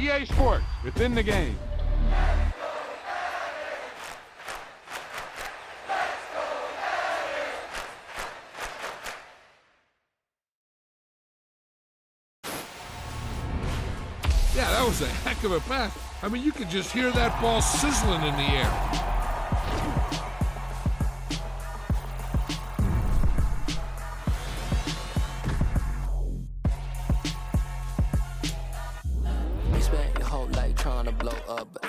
EA Sports. It's in the game. Yeah, that was a heck of a pass. I mean, you could just hear that ball sizzling in the air.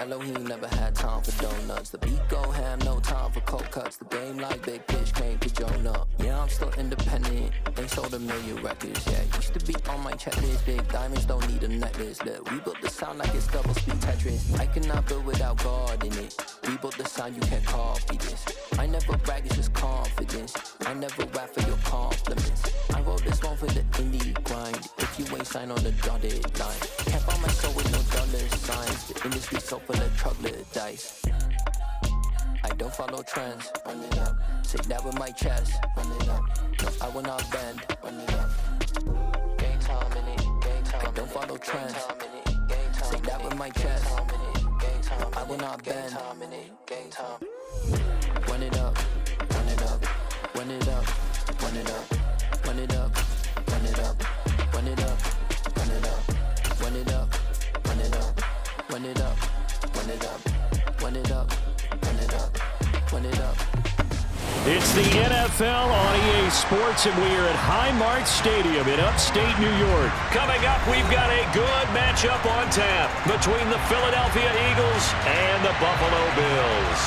Elohim never had time for donuts. The beat go ham, no time for cold cuts. The game like Big Fish came to Jonah. Yeah, I'm still independent. They sold 1 million records. Yeah, used to be on my checklist. Big diamonds don't need a necklace. Look, we built the sound like it's double speed Tetris. I cannot build without God in it. We built the sound, you can't copy this. I never brag, it's just confidence. I never rap for your compliments. I wrote this one for the indie grind. If you ain't signed on the dotted line, can't buy my soul with no dollar signs. The industry so full of troglodytes. I don't follow trends. Run it up. Say that with my chest. Run it up. No, I will not bend. Run it up. Game time in it. Game time. I don't follow trends. Say that with my chest. No, I will not bend. Game time. Run it up. Run it up. Run it up. Run it up. Run it up. Run it up. Run it up. Run it up. Run it up. Run it up. Run it up. Run it up. Run it up. Run it up. Run it up. It's the NFL on EA Sports, and we are at Highmark Stadium in upstate New York. Coming up, we've got a good matchup on tap between the Philadelphia Eagles and the Buffalo Bills.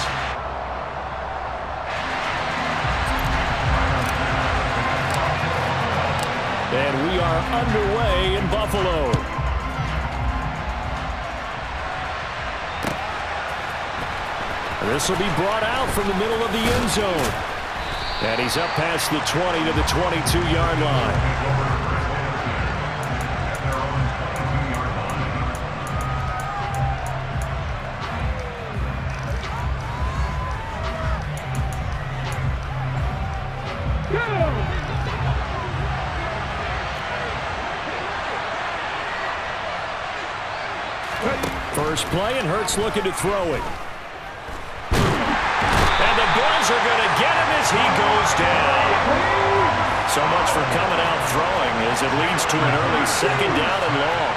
And we are underway in Buffalo. This will be brought out from the middle of the end zone. And he's up past the 20 to the 22-yard line. First play, and Hurts looking to throw it. And the Bills are going to get him as he goes down. So much for coming out throwing as it leads to an early second down and long.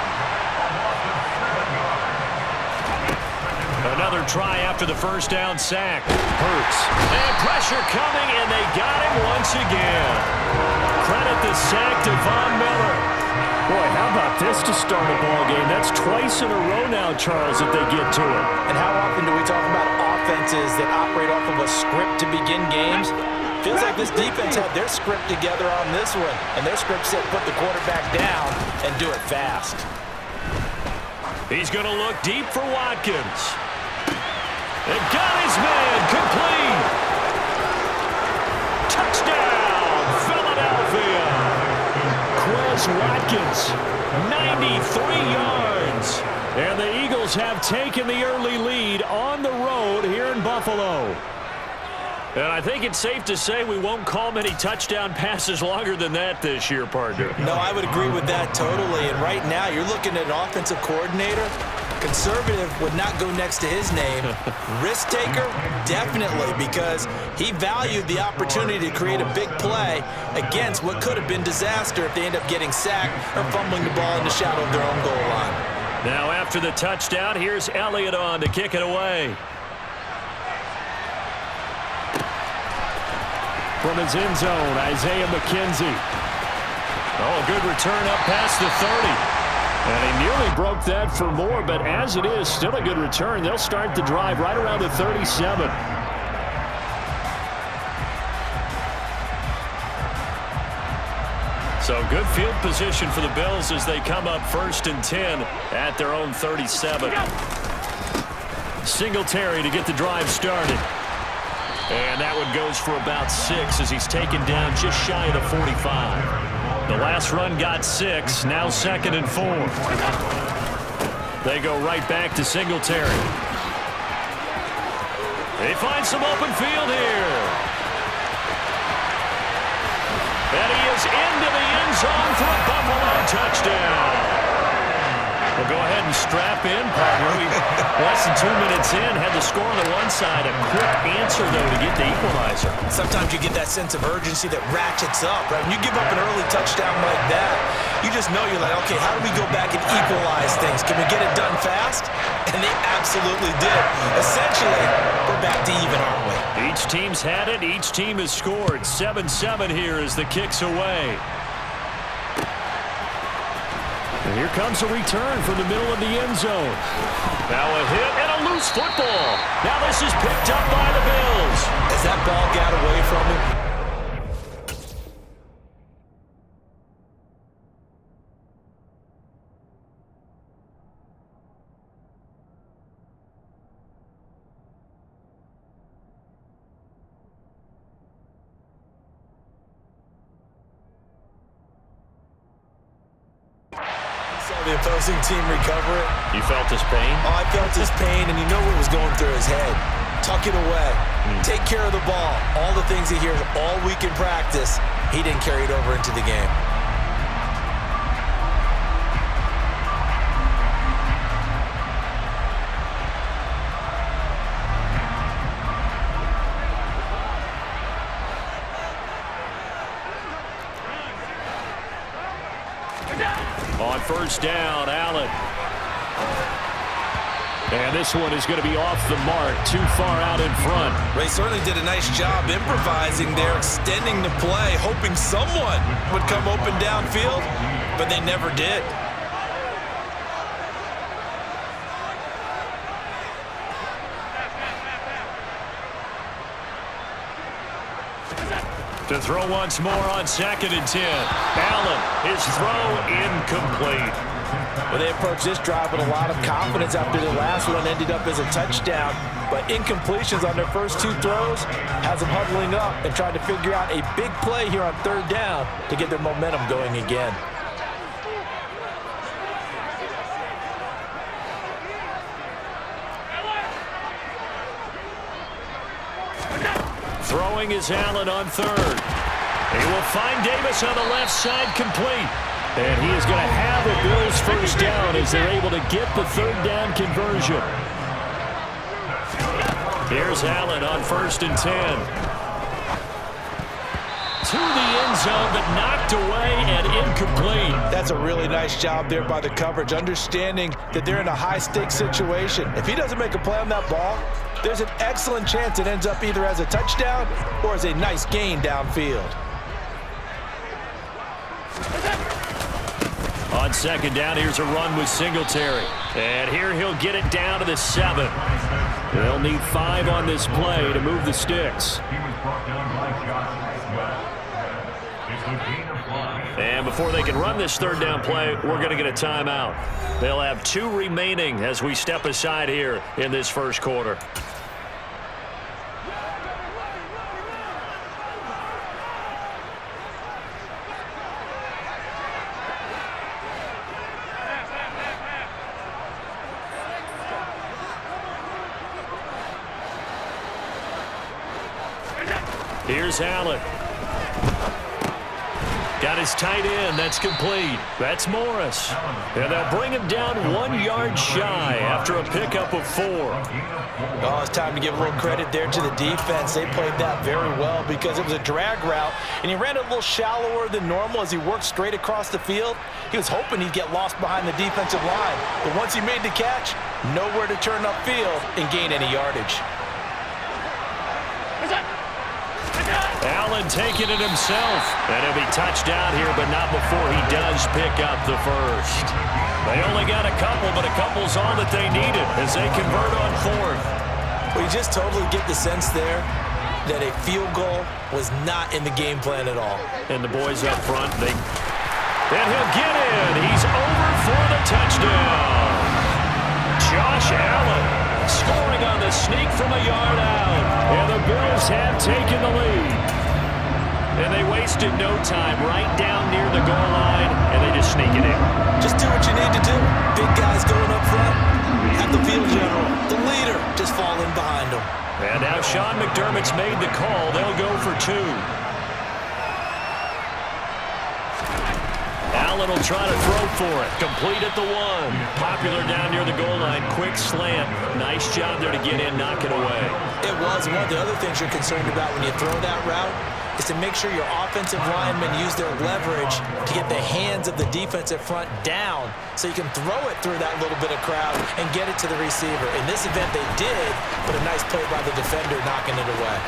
Another try after the first down sack. Hurts. And pressure coming, and they got him once again. Credit the sack to Von Miller. Boy, how about this to start a ball game? That's twice in a row now, Charles, that they get to it. And how often do we talk about offenses that operate off of a script to begin games? Feels like this defense had their script together on this one, and their script said put the quarterback down and do it fast. He's going to look deep for Watkins. And got his man complete. Touchdown, Philadelphia. Quez Watkins, 93 yards. And the Eagles have taken the early lead on the road here in Buffalo. And I think it's safe to say we won't call many touchdown passes longer than that this year, partner. No, I would agree with that totally. And right now, you're looking at an offensive coordinator. Conservative would not go next to his name. Risk taker, definitely, because he valued the opportunity to create a big play against what could have been disaster if they end up getting sacked or fumbling the ball in the shadow of their own goal line. Now after the touchdown, here's Elliott on to kick it away. From his end zone, Isaiah McKenzie. Oh, a good return up past the 30. And he nearly broke that for more, but as it is, still a good return. They'll start the drive right around the 37. So good field position for the Bills as they come up 1st and 10 at their own 37. Singletary to get the drive started. And that one goes for about 6 as he's taken down just shy of the 45. The last run got 6, now 2nd and 4. They go right back to Singletary. They find some open field here. And he is into the end zone for a Buffalo touchdown. Well, go ahead and strap in, partner. Less than 2 minutes in, had the score on the one side. A quick answer, though, to get the equalizer. Sometimes you get that sense of urgency that ratchets up, right? When you give up an early touchdown like that, you just know you're like, okay, how do we go back and equalize things? Can we get it done fast? And they absolutely did. Essentially, we're back to even, aren't we? Each team's had it. Each team has scored. 7-7 here as the kick's away. And here comes a return from the middle of the end zone. Now a hit and a loose football. Now this is picked up by the Bills. As that ball got away from him, the opposing team recover it. You felt his pain? Oh, I felt his pain, and you know what was going through his head. Tuck it away. Take care of the ball. All the things he hears all week in practice, he didn't carry it over into the game. On first down, Allen. And this one is going to be off the mark, too far out in front. They certainly did a nice job improvising there, extending the play, hoping someone would come open downfield, but they never did. To throw once more on 2nd and 10. Allen, his throw incomplete. Well, they approached this drive with a lot of confidence after the last one ended up as a touchdown. But incompletions on their first 2 throws has them huddling up and trying to figure out a big play here on 3rd down to get their momentum going again. Throwing is Allen on 3rd. He will find Davis on the left side, complete. And he is going to have the Bills first down as they're able to get the 3rd down conversion. Here's Allen on 1st and 10. To the end zone, but knocked away and incomplete. That's a really nice job there by the coverage, understanding that they're in a high-stakes situation. If he doesn't make a play on that ball, there's an excellent chance it ends up either as a touchdown or as a nice gain downfield. On 2nd down, here's a run with Singletary. And here he'll get it down to the 7. They'll need 5 on this play to move the sticks. And before they can run this 3rd down play, we're going to get a timeout. They'll have 2 remaining as we step aside here in this first quarter. Here's Allen. Got his tight end. That's complete. That's Morris. And they'll bring him down 1 yard shy after a pickup of 4. Oh, it's time to give a little credit there to the defense. They played that very well because it was a drag route, and he ran a little shallower than normal as he worked straight across the field. He was hoping he'd get lost behind the defensive line. But once he made the catch, nowhere to turn upfield and gain any yardage. Allen taking it himself. And he'll be touched out here, but not before he does pick up the first. They only got a couple, but a couple's all that they needed as they convert on 4th. Well, you just totally get the sense there that a field goal was not in the game plan at all. And the boys up front, and he'll get in. He's over for the touchdown. Josh Allen scoring on the sneak from a yard out. And the Bills have taken the lead. And they wasted no time right down near the goal line, and they just sneak it in. Just do what you need to do. Big guys going up front. Have the field general, the leader, just falling behind them. And now Sean McDermott's made the call. They'll go for 2. Allen will try to throw for it. Complete at the 1. Popular down near the goal line. Quick slant. Nice job there to get in, knock it away. It was. One of the other things you're concerned about when you throw that route is to make sure your offensive linemen use their leverage to get the hands of the defensive front down so you can throw it through that little bit of crowd and get it to the receiver. In this event, they did, but a nice play by the defender knocking it away.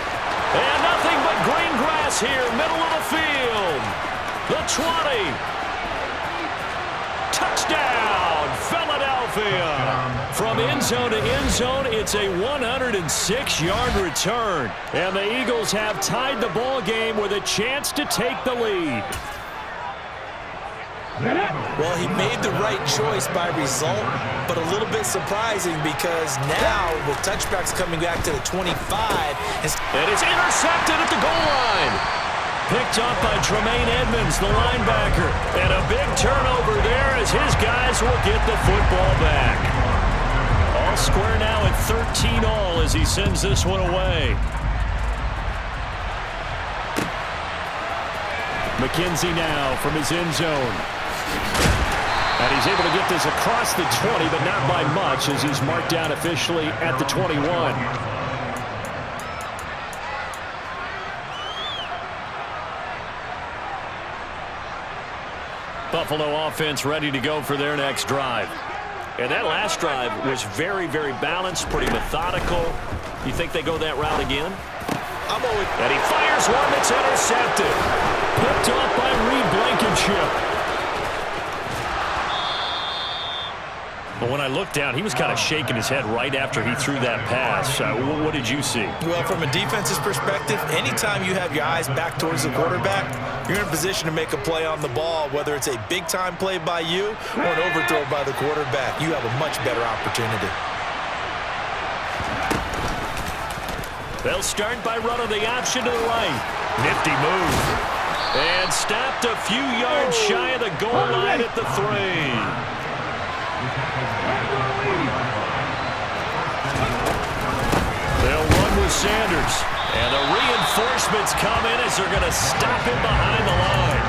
And nothing but green grass here, middle of the field. The 20. Touchdown, Philadelphia. From end zone to end zone, it's a 106-yard return. And the Eagles have tied the ball game with a chance to take the lead. Well, he made the right choice by result, but a little bit surprising because now with touchbacks coming back to the 25. And it's intercepted at the goal line. Picked up by Tremaine Edmonds, the linebacker. And a big turnover there as his guys will get the football back. All square now at 13-all as he sends this one away. McKenzie now from his end zone. And he's able to get this across the 20, but not by much as he's marked down officially at the 21. Buffalo offense ready to go for their next drive. And that last drive was very, very balanced, pretty methodical. You think they go that route again? And he fires one that's intercepted. Picked off by Reed Blankenship. But when I looked down, he was kind of shaking his head right after he threw that pass. What did you see? Well, from a defense's perspective, anytime you have your eyes back towards the quarterback, you're in a position to make a play on the ball, whether it's a big-time play by you or an overthrow by the quarterback. You have a much better opportunity. They'll start by running the option to the right. Nifty move. And stopped a few yards shy of the goal line at the 3. They'll run with Sanders. And the reinforcements come in as they're going to stop him behind the line.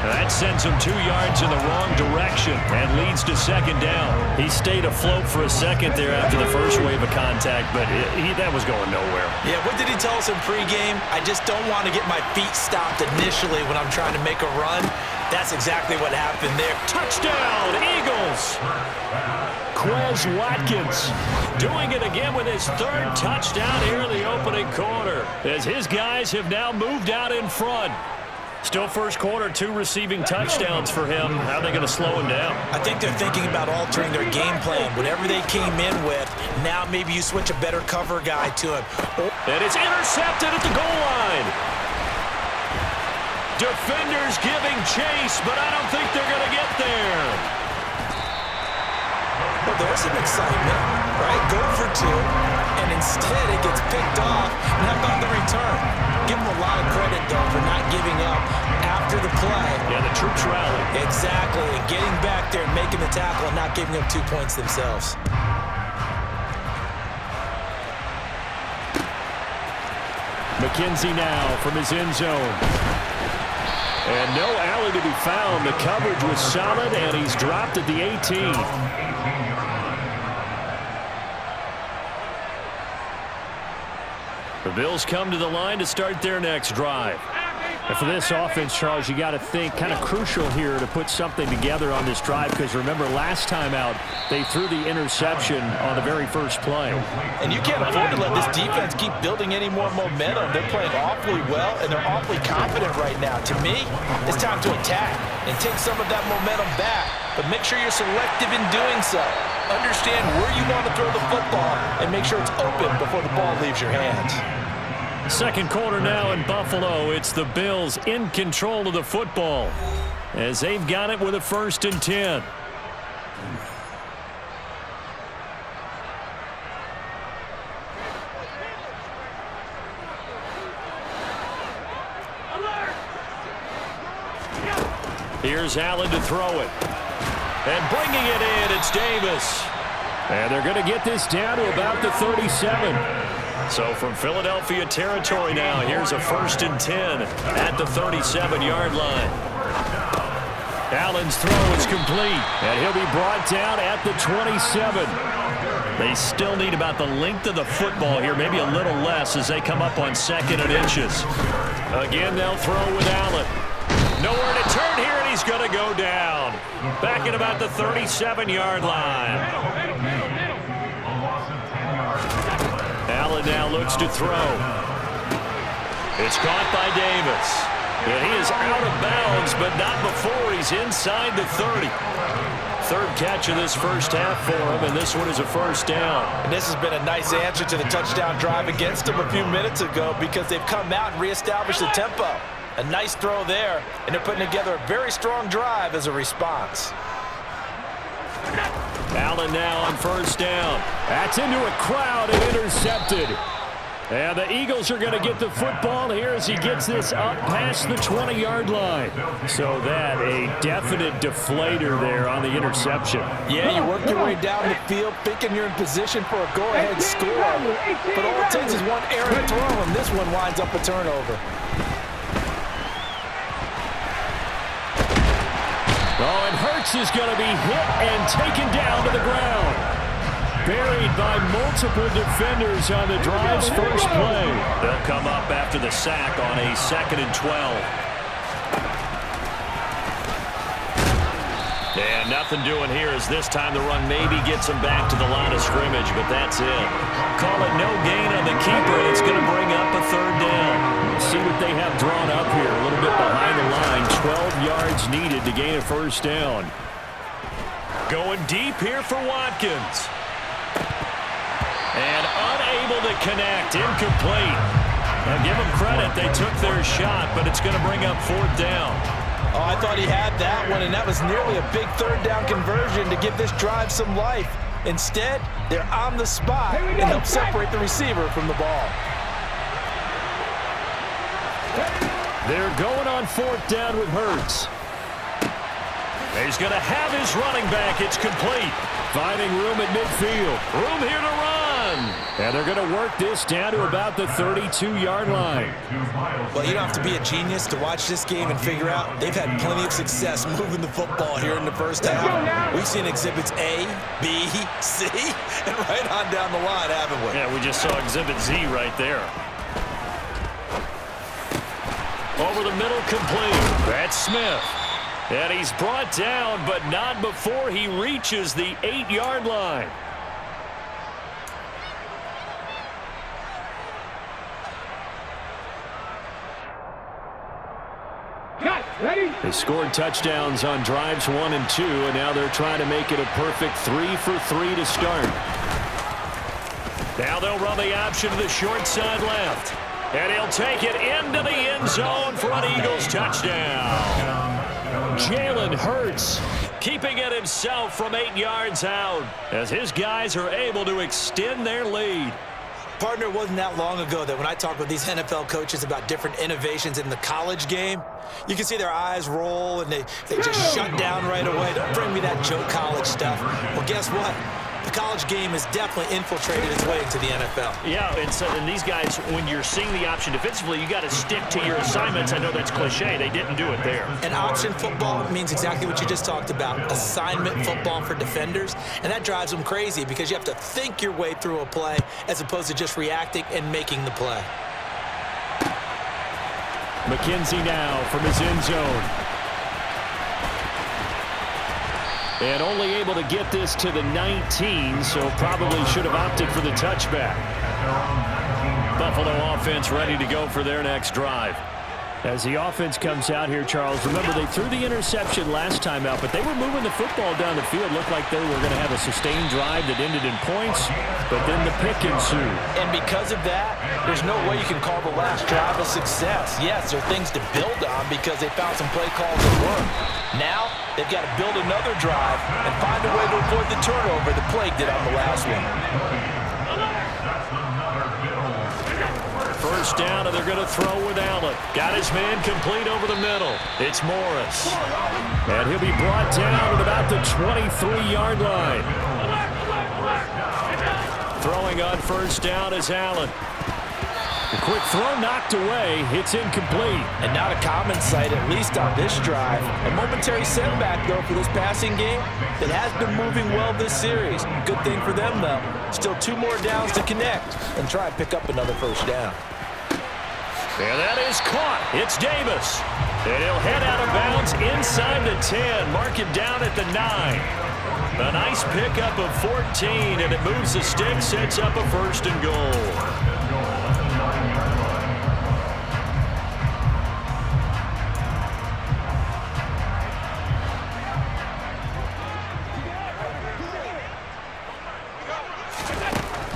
That sends him 2 yards in the wrong direction and leads to second down. He stayed afloat for a second there after the first wave of contact, but that was going nowhere. Yeah, what did he tell us in pregame? I just don't want to get my feet stopped initially when I'm trying to make a run. That's exactly what happened there. Touchdown, Eagles! Quez Watkins doing it again with his 3rd touchdown here in the opening quarter as his guys have now moved out in front. Still first quarter, 2 receiving touchdowns for him. How are they going to slow him down? I think they're thinking about altering their game plan. Whatever they came in with, now maybe you switch a better cover guy to him. And it's intercepted at the goal line. Defenders giving chase, but I don't think they're going to get there. Well, there's some excitement, right? Go for 2, and instead it gets picked off. And how about the return? Give them a lot of credit, though, for not giving up after the play. Yeah, the troops rally. Exactly, and getting back there and making the tackle and not giving up 2 points themselves. McKenzie now from his end zone. And no alley to be found. The coverage was solid, and he's dropped at the 18. The Bills come to the line to start their next drive. And for this offense, Charles, you got to think kind of crucial here to put something together on this drive because remember last time out they threw the interception on the very first play. And you can't afford to let this defense keep building any more momentum. They're playing awfully well and they're awfully confident right now. To me, it's time to attack and take some of that momentum back. But make sure you're selective in doing so. Understand where you want to throw the football and make sure it's open before the ball leaves your hands. Second quarter now in Buffalo. It's the Bills in control of the football as they've got it with a 1st and 10. Here's Allen to throw it. And bringing it in, it's Davis. And they're going to get this down to about the 37. So from Philadelphia territory now, here's a 1st and 10 at the 37-yard line. Allen's throw is complete, and he'll be brought down at the 27. They still need about the length of the football here, maybe a little less as they come up on 2nd and inches. Again, they'll throw with Allen. Nowhere to turn here, and he's going to go down. Back at about the 37-yard line. Allen now looks to throw. It's caught by Davis. And he is out of bounds, but not before he's inside the 30. Third catch of this first half for him, and this one is a first down. And this has been a nice answer to the touchdown drive against them a few minutes ago because they've come out and reestablished the tempo. A nice throw there, and they're putting together a very strong drive as a response. Allen now on first down. That's into a crowd and intercepted. And the Eagles are going to get the football here as he gets this up past the 20-yard line. So that a definite deflator there on the interception. Yeah, you work your way down the field thinking you're in position for a go-ahead score. But all it takes is one errant throw, and this one winds up a turnover. Oh, and Hurts is going to be hit and taken down to the ground. Buried by multiple defenders on the drive's first play. They'll come up after the sack on a 2nd and 12. And nothing doing here as this time the run maybe gets him back to the line of scrimmage, but that's it. Call it no gain on the keeper, and it's going to bring up a third down. See what they have drawn up here. A little bit behind the line. 12 yards needed to gain a first down. Going deep here for Watkins. And unable to connect, incomplete. Now give them credit, they took their shot, but it's going to bring up 4th down. Oh, I thought he had that one, and that was nearly a big third down conversion to give this drive some life. Instead, they're on the spot and help separate the receiver from the ball. They're going on 4th down with Hurts. He's going to have his running back. It's complete. Finding room at midfield. Room here to run. And they're going to work this down to about the 32-yard line. Well, you don't have to be a genius to watch this game and figure out they've had plenty of success moving the football here in the first half. We've seen exhibits A, B, C, and right on down the line, haven't we? Yeah, we just saw exhibit Z right there. Over the middle, complete. That's Smith. And he's brought down, but not before he reaches the 8-yard line. They scored touchdowns on drives 1 and 2, and now they're trying to make it a perfect 3 for 3 to start. Now they'll run the option to the short side left. And he'll take it into the end zone for an Eagles touchdown. Jalen Hurts keeping it himself from 8 yards out as his guys are able to extend their lead. Partner, it wasn't that long ago that when I talk with these NFL coaches about different innovations in the college game, you can see their eyes roll and they just shut down right away. Don't bring me that Joe College stuff. Well, guess what? The college game has definitely infiltrated its way into the NFL. Yeah, and these guys, when you're seeing the option defensively, you got to stick to your assignments. I know that's cliche. They didn't do it there. And option football means exactly what you just talked about, assignment football for defenders. And that drives them crazy because you have to think your way through a play as opposed to just reacting and making the play. McKenzie now from his end zone. And only able to get this to the 19, so probably should have opted for the touchback. Buffalo offense ready to go for their next drive. As the offense comes out here, Charles, remember they threw the interception last time out, but they were moving the football down the field. Looked like they were going to have a sustained drive that ended in points, but then the pick ensued. And because of that, there's no way you can call the last drive a success. Yes, there are things to build on because they found some play calls that work. Now, they've got to build another drive and find a way to avoid the turnover that plagued it on the last one. First down, and they're going to throw with Allen. Got his man complete over the middle. It's Morris. And he'll be brought down at about the 23-yard line. Throwing on first down is Allen. The quick throw knocked away. It's incomplete. And not a common sight, at least on this drive. A momentary setback, though, for this passing game that has been moving well this series. Good thing for them, though. Still 2 more downs to connect and try and pick up another first down. And that is caught. It's Davis. And he'll head out of bounds inside the 10. Mark it down at the 9. A nice pickup of 14, and it moves the stick, sets up a 1st and goal.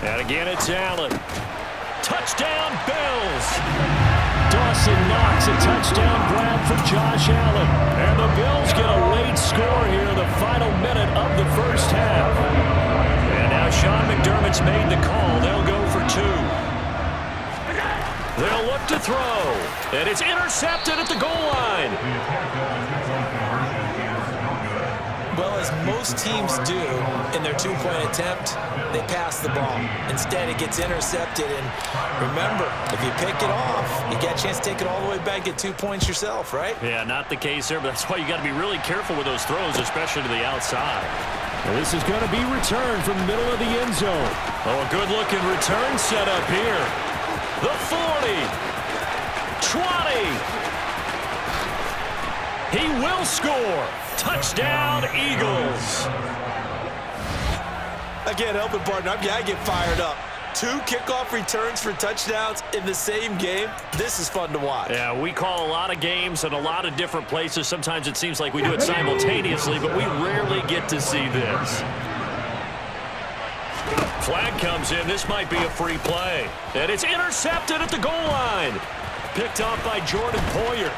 And again, it's Allen. Touchdown, Bills. Dawson knocks a touchdown grab for Josh Allen. And the Bills get a late score here in the final minute of the first half. And now Sean McDermott's made the call. They'll go for 2. They'll look to throw. And it's intercepted at the goal line. Well, as most teams do in their 2-point attempt, they pass the ball. Instead, it gets intercepted. And remember, if you pick it off, you get a chance to take it all the way back, get 2 points yourself, right? Yeah, not the case there, but that's why you got to be really careful with those throws, especially to the outside. And this is going to be returned from the middle of the end zone. Oh, a good-looking return set up here. The 40. 20. He will score. Touchdown, Eagles. Again, helping partner, I get fired up. 2 kickoff returns for touchdowns in the same game. This is fun to watch. Yeah, we call a lot of games in a lot of different places. Sometimes it seems like we do it simultaneously, but we rarely get to see this. Flag comes in. This might be a free play. And it's intercepted at the goal line. Picked off by Jordan Poyer.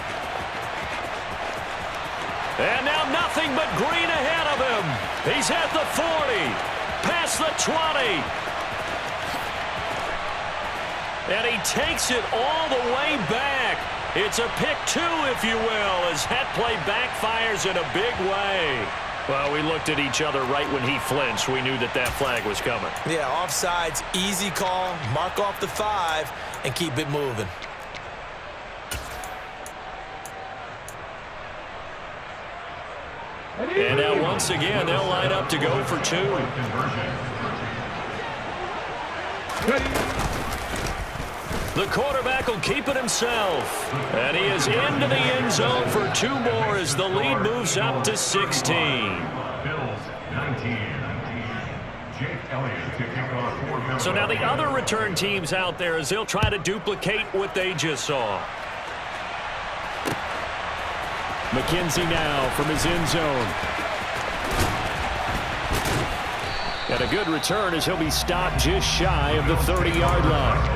And now nothing but green ahead of him. He's at the 40, past the 20. And he takes it all the way back. It's a pick 2, if you will, as that play backfires in a big way. Well, we looked at each other right when he flinched. We knew that that flag was coming. Yeah, offsides, easy call, mark off the 5, and keep it moving. And now once again, they'll line up to go for 2. The quarterback will keep it himself. And he is into the end zone for 2 more as the lead moves up to 16. So now the other return teams out there as they'll try to duplicate what they just saw. McKenzie now from his end zone. And a good return as he'll be stopped just shy of the 30-yard line.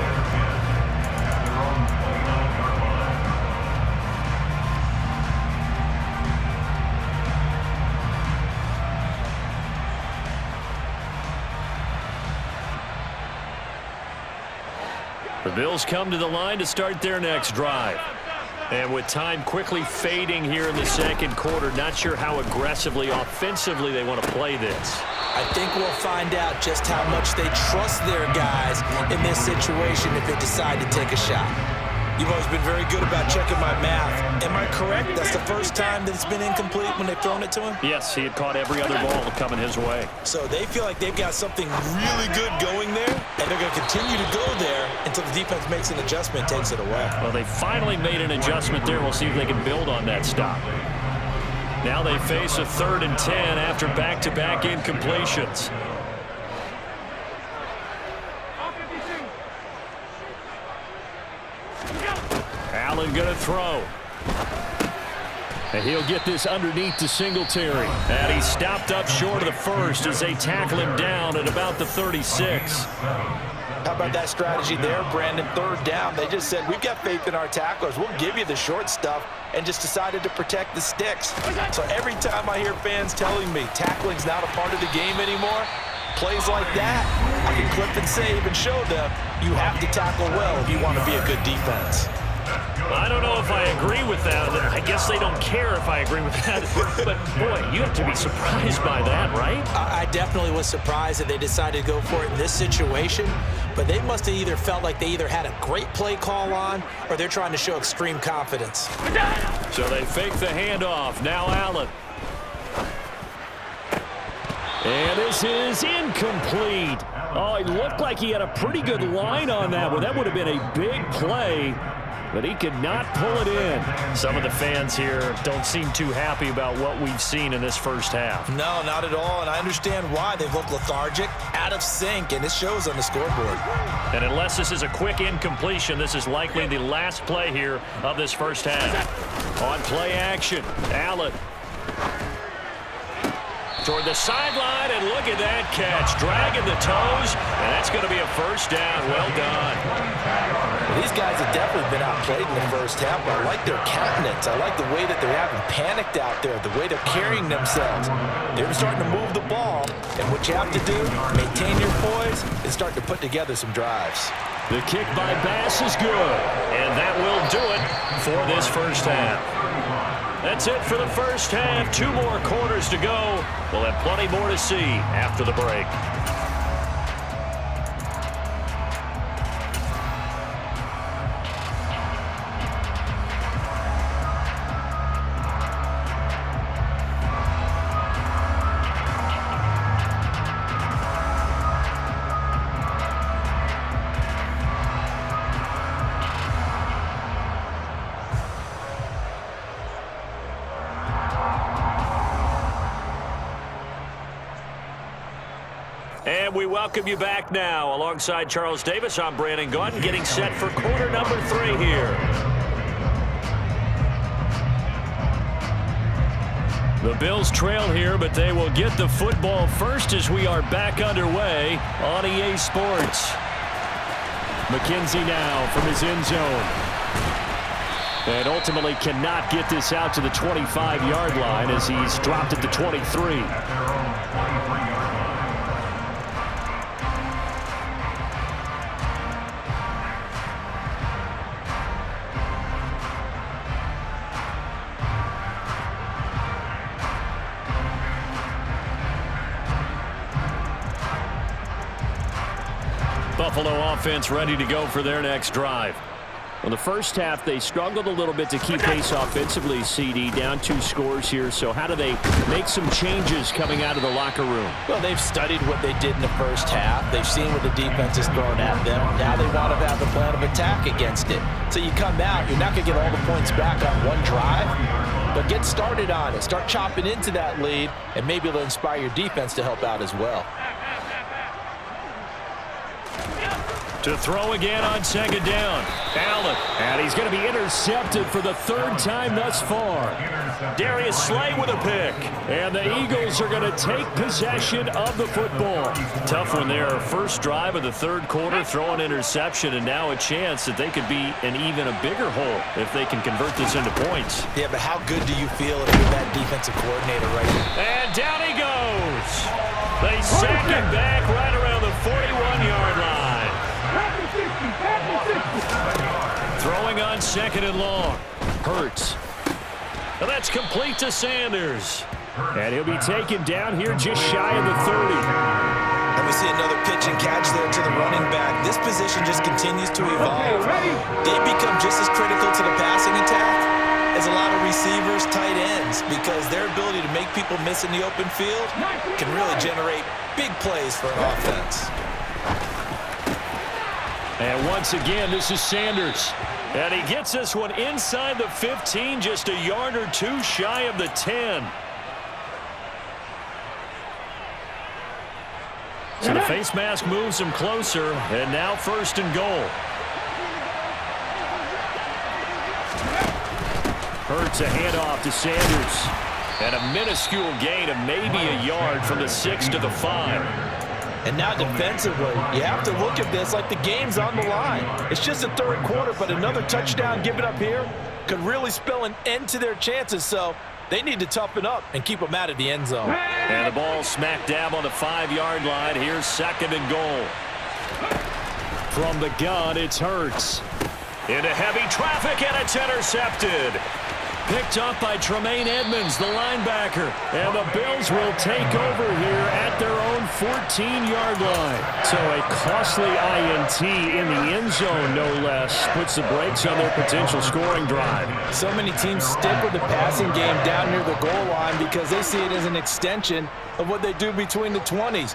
The Bills come to the line to start their next drive. And with time quickly fading here in the second quarter, not sure how aggressively, offensively they want to play this. I think we'll find out just how much they trust their guys in this situation if they decide to take a shot. You've always been very good about checking my math. Am I correct? That's the first time that it's been incomplete when they've thrown it to him? Yes, he had caught every other ball coming his way. So they feel like they've got something really good going there, and they're going to continue to go there until the defense makes an adjustment and takes it away. Well, they finally made an adjustment there. We'll see if they can build on that stop. Now they face a 3rd and 10 after back-to-back incompletions. Allen going to throw. And he'll get this underneath to Singletary. And he's stopped up short of the 1st as they tackle him down at about the 36. How about that strategy there, Brandon? 3rd down. They just said, we've got faith in our tacklers. We'll give you the short stuff, and just decided to protect the sticks. So every time I hear fans telling me tackling's not a part of the game anymore, plays like that, I can clip and save and show them you have to tackle well if you want to be a good defense. I don't know if I agree with that. I guess they don't care if I agree with that. But, boy, you have to be surprised by that, right? I definitely was surprised that they decided to go for it in this situation. But they must have either felt like they either had a great play call on or they're trying to show extreme confidence. So they fake the handoff. Now Allen. And this is incomplete. Oh, it looked like he had a pretty good line on that one. That would have been a big play, but he could not pull it in. Some of the fans here don't seem too happy about what we've seen in this first half. No, not at all, and I understand why. They look lethargic, out of sync, and it shows on the scoreboard. And unless this is a quick incompletion, this is likely the last play here of this first half. On play action, Allen. Toward the sideline, and look at that catch. Dragging the toes, and that's going to be a first down. Well done. These guys have definitely been outplayed in the first half, but I like their countenance. I like the way that they're having panicked out there, the way they're carrying themselves. They're starting to move the ball, and what you have to do, maintain your poise and start to put together some drives. The kick by Bass is good, and that will do it for this first half. That's it for the first half. 2 more quarters to go. We'll have plenty more to see after the break. And we welcome you back now. Alongside Charles Davis, I'm Brandon Gaudin, getting set for quarter number 3 here. The Bills trail here, but they will get the football first as we are back underway on EA Sports. McKenzie now from his end zone. And ultimately cannot get this out to the 25-yard line as he's dropped at the 23. Buffalo offense ready to go for their next drive. Well, the first half, they struggled a little bit to keep pace offensively, CD, down 2 scores here. So how do they make some changes coming out of the locker room? Well, they've studied what they did in the first half. They've seen what the defense is throwing at them. Now they want to have a plan of attack against it. So you come out, you're not going to get all the points back on one drive, but get started on it. Start chopping into that lead, and maybe it'll inspire your defense to help out as well. To throw again on second down. Allen. And he's going to be intercepted for the 3rd time thus far. Darius Slay with a pick. And the Eagles are going to take possession of the football. Tough one there. First drive of the 3rd quarter, throw an interception, and now a chance that they could be in even a bigger hole if they can convert this into points. Yeah, but how good do you feel if you're that defensive coordinator right now? And down he goes. They sack him back right around the 41-yard line. Throwing on second and long. Hurts. And that's complete to Sanders. And he'll be taken down here just shy of the 30. And we see another pitch and catch there to the running back. This position just continues to evolve. They become just as critical to the passing attack as a lot of receivers, tight ends, because their ability to make people miss in the open field can really generate big plays for an offense. And once again, this is Sanders. And he gets this one inside the 15, just a yard or 2 shy of the 10. So the face mask moves him closer, and now 1st and goal. Hurts a handoff to Sanders. And a minuscule gain of maybe a yard from the 6 to the 5. And now defensively, you have to look at this like the game's on the line. It's just the 3rd quarter, but another touchdown given up here could really spell an end to their chances. So they need to toughen up and keep them out of the end zone. And the ball smack dab on the 5-yard line. Here's 2nd and goal. From the gun, it's Hurts. Into heavy traffic, and it's intercepted. Picked up by Tremaine Edmonds, the linebacker. And the Bills will take over here at their own 14-yard line. So a costly INT in the end zone, no less, puts the brakes on their potential scoring drive. So many teams stick with the passing game down near the goal line because they see it as an extension of what they do between the 20s.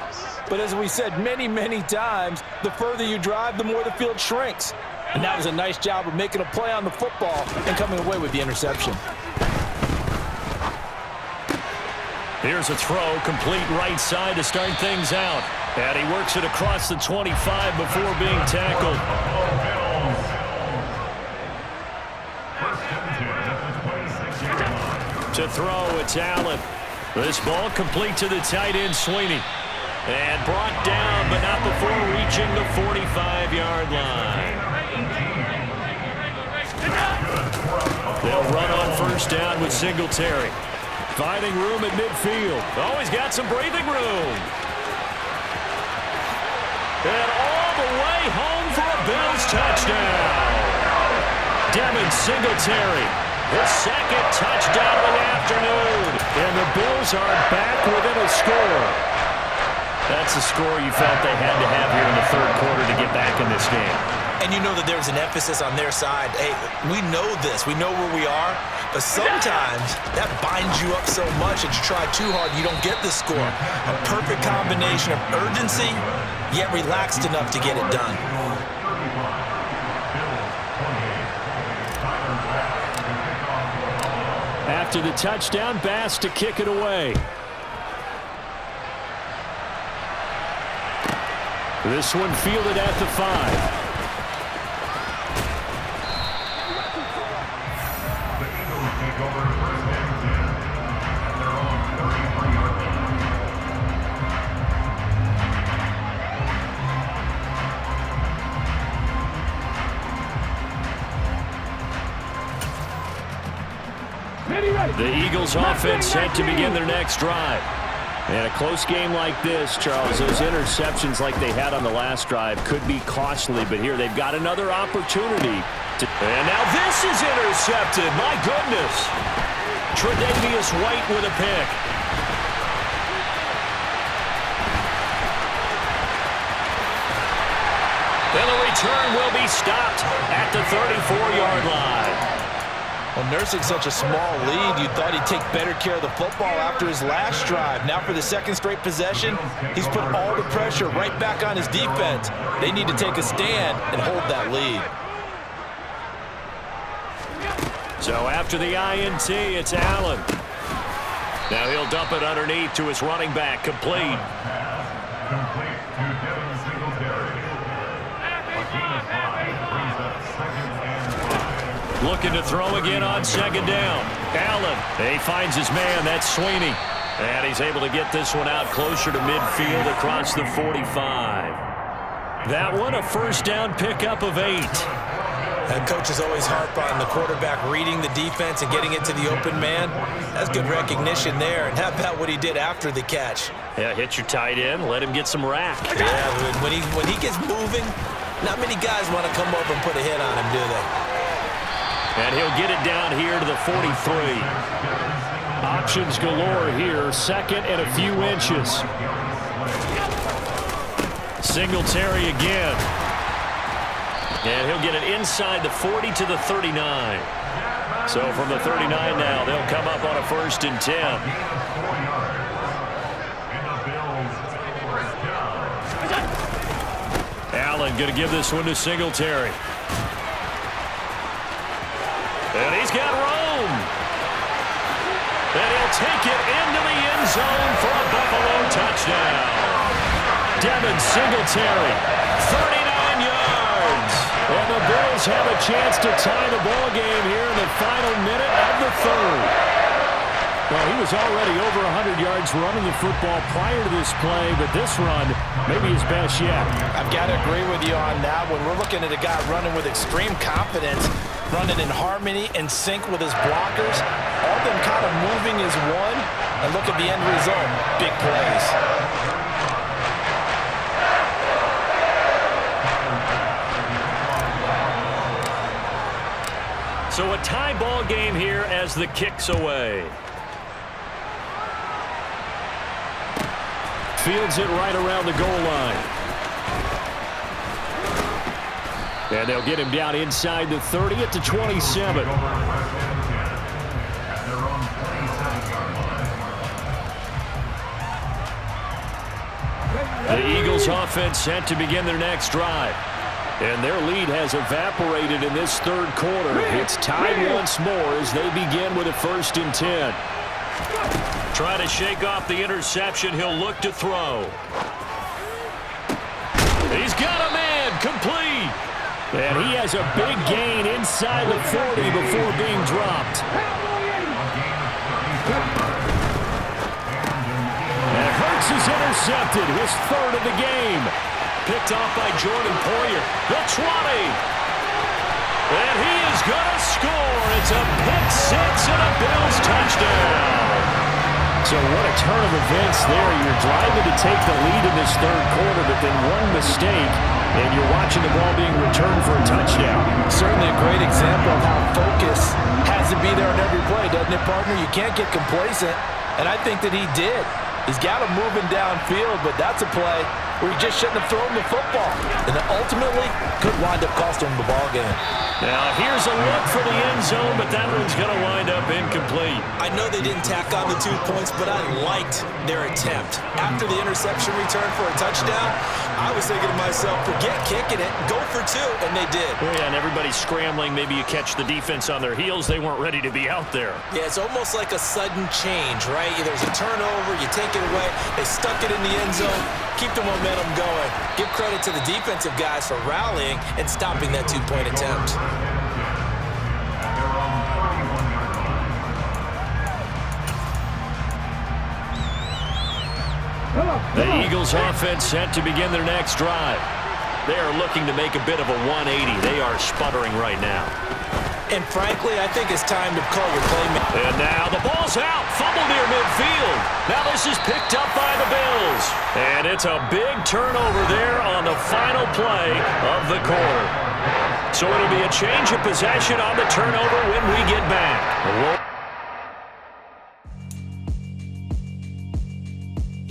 But as we said many, many times, the further you drive, the more the field shrinks. And that was a nice job of making a play on the football and coming away with the interception. Here's a throw, complete right side to start things out. And he works it across the 25 before being tackled. To throw, it's Allen. This ball complete to the tight end, Sweeney. And brought down, but not before reaching the 45-yard line. They'll run on first down with Singletary. Finding room at midfield. Oh, he's got some breathing room. And all the way home for a Bills touchdown. Devin Singletary, his second touchdown of the afternoon. And the Bills are back within a score. That's a score you felt they had to have here in the third quarter to get back in this game. And you know that there's an emphasis on their side. Hey, we know this. We know where we are. But sometimes that binds you up so much that you try too hard and you don't get the score. A perfect combination of urgency, yet relaxed enough to get it done. After the touchdown, Bass to kick it away. This one fielded at the 5. The Eagles offense set to begin their next drive. And a close game like this, Charles, those interceptions like they had on the last drive could be costly, but here they've got another opportunity. And now this is intercepted. My goodness. Tre'Davious White with a pick. And the return will be stopped at the 34-yard line. Well, nursing such a small lead, you thought he'd take better care of the football after his last drive. Now for the second straight possession, he's put all the pressure right back on his defense. They need to take a stand and hold that lead. So after the INT, it's Allen. Now he'll dump it underneath to his running back, complete. Looking to throw again on second down. Allen, he finds his man, that's Sweeney. And he's able to get this one out closer to midfield across the 45. That one a first down pickup of 8. And coaches always harp on the quarterback reading the defense and getting it to the open man. That's good recognition there. And how about what he did after the catch? Yeah, hit your tight end, let him get some rack. Yeah, when he gets moving, not many guys want to come over and put a hit on him, do they? And he'll get it down here to the 43. Options galore here, second and a few inches. Singletary again. And he'll get it inside the 40 to the 39. So from the 39 now, they'll come up on a 1st and 10. Allen going to give this one to Singletary. And he's got room. And he'll take it into the end zone for a Buffalo touchdown. Devin Singletary, 39 yards. And the Bills have a chance to tie the ball game here in the final minute of the third. Well, he was already over 100 yards running the football prior to this play, but this run may be his best yet. I've got to agree with you on that one. We're looking at a guy running with extreme confidence, running in harmony and sync with his blockers. All of them kind of moving as one. And look at the end result. Big plays. So a tie ball game here as the kick's away. Fields it right around the goal line. And they'll get him down inside the 30 at the 27. The Eagles offense set to begin their next drive. And their lead has evaporated in this third quarter. It's tied once more as they begin with a 1st and 10. Trying to shake off the interception. He'll look to throw. He's got a man. Complete. And he has a big gain inside the 40 before being dropped. And Hurts is intercepted, his 3rd of the game. Picked off by Jordan Poyer. The 20. And he is going to score. It's a pick 6 and a Bills touchdown. So what a turn of events there. You're driving to take the lead in this third quarter, but then one mistake, and you're watching the ball being returned for a touchdown. Certainly a great example of how focus has to be there on every play, doesn't it, partner? You can't get complacent, and I think that he did. He's got him moving downfield, but that's a play where he just shouldn't have thrown the football, and it ultimately could wind up costing him the ball game. Now here's a look for the end zone, but that one's going to wind up incomplete. I know they didn't tack on the 2 points, but I liked their attempt. After the interception return for a touchdown, I was thinking to myself, forget kicking it, go for 2, and they did. Oh, yeah, and everybody's scrambling. Maybe you catch the defense on their heels. They weren't ready to be out there. Yeah, it's almost like a sudden change, right? There's a turnover, you take it away, they stuck it in the end zone, keep the momentum going. Give credit to the defensive guys for rallying and stopping that 2-point attempt. The Eagles offense set to begin their next drive. They are looking to make a bit of a 180. They are sputtering right now. And frankly, I think it's time to call your playmaker. And now the ball's out. Fumble near midfield. Now this is picked up by the Bills. And it's a big turnover there on the final play of the quarter. So it'll be a change of possession on the turnover when we get back.